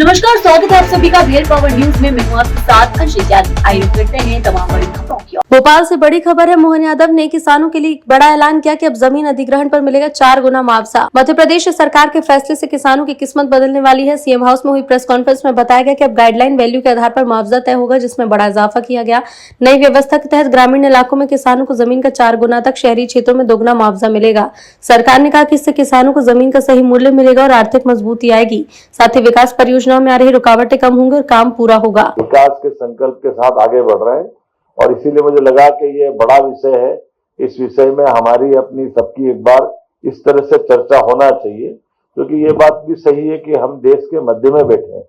नमस्कार, स्वागत है आप सभी का रियल पावर न्यूज में। मैं हूं आपके साथ अंशित यादव। आइए करते हैं तमाम बड़ी खबरों की। भोपाल से बड़ी खबर है। मोहन यादव ने किसानों के लिए एक बड़ा ऐलान किया कि अब जमीन अधिग्रहण पर मिलेगा 4 गुना मुआवजा। मध्य प्रदेश सरकार के फैसले से किसानों की किस्मत बदलने वाली है। सीएम हाउस में हुई प्रेस कॉन्फ्रेंस में बताया गया कि अब गाइडलाइन वैल्यू के आधार पर मुआवजा तय होगा, जिसमें बड़ा इजाफा किया गया। नई व्यवस्था के तहत ग्रामीण इलाकों में किसानों को जमीन का 4 गुना तक, शहरी क्षेत्रों में 2 गुना मुआवजा मिलेगा। सरकार ने कहा कि इससे किसानों को जमीन का सही मूल्य मिलेगा और आर्थिक मजबूती आएगी। साथ ही विकास परियोजनाओं में आ रही रुकावटें कम होंगी और काम पूरा होगा। विकास के संकल्प के साथ आगे बढ़ रहे हैं और इसीलिए मुझे लगा कि ये बड़ा विषय है। इस विषय में हमारी अपनी सबकी एक बार इस तरह से चर्चा होना चाहिए, क्योंकि ये बात भी सही है कि हम देश के मध्य में बैठे हैं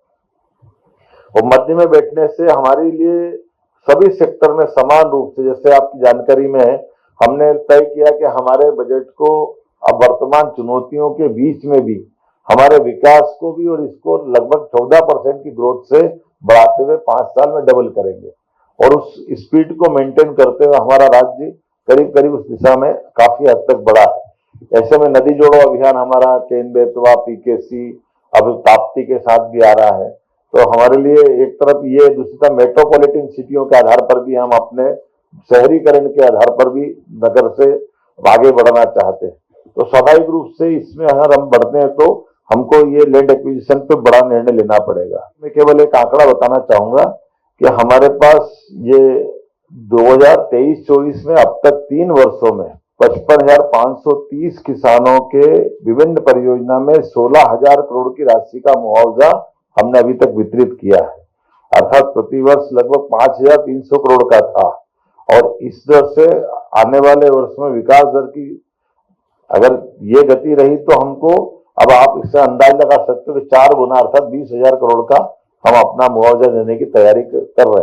और मध्य में बैठने से हमारे लिए सभी सेक्टर में समान रूप से, जैसे आपकी जानकारी में है, हमने तय किया कि हमारे बजट को अब वर्तमान चुनौतियों के बीच में भी हमारे विकास को भी और इसको लगभग 14% की ग्रोथ से बढ़ाते हुए 5 साल में डबल करेंगे और उस स्पीड को मेंटेन करते हुए हमारा राज्य करीब करीब उस दिशा में काफी हद तक बढ़ा है। ऐसे में नदी जोड़ो अभियान हमारा केन बेतवा पीकेसी अब ताप्ती के साथ भी आ रहा है, तो हमारे लिए एक तरफ ये, दूसरी तरफ मेट्रोपॉलिटन सिटियों के आधार पर भी हम अपने शहरीकरण के आधार पर भी नगर से आगे बढ़ना चाहते हैं। तो स्वाभाविक रूप से इसमें अगर हम बढ़ते हैं तो हमको ये लैंड एक्विजिशन पे बड़ा निर्णय लेना पड़ेगा। मैं केवल एक आंकड़ा बताना चाहूंगा कि हमारे पास ये 2023-24 में अब तक 3 वर्षों में 55,530 किसानों के विभिन्न परियोजना में 16,000 करोड़ की राशि का मुआवजा हमने अभी तक वितरित किया है। अर्थात प्रतिवर्ष लगभग 5,300 करोड़ का था और इस दर से आने वाले वर्ष में विकास दर की अगर ये गति रही तो हमको, अब आप इससे अंदाज लगा सकते हो कि 4 गुना अर्थात 20,000 करोड़ का हम अपना मुआवजा देने की तैयारी कर रहे हैं।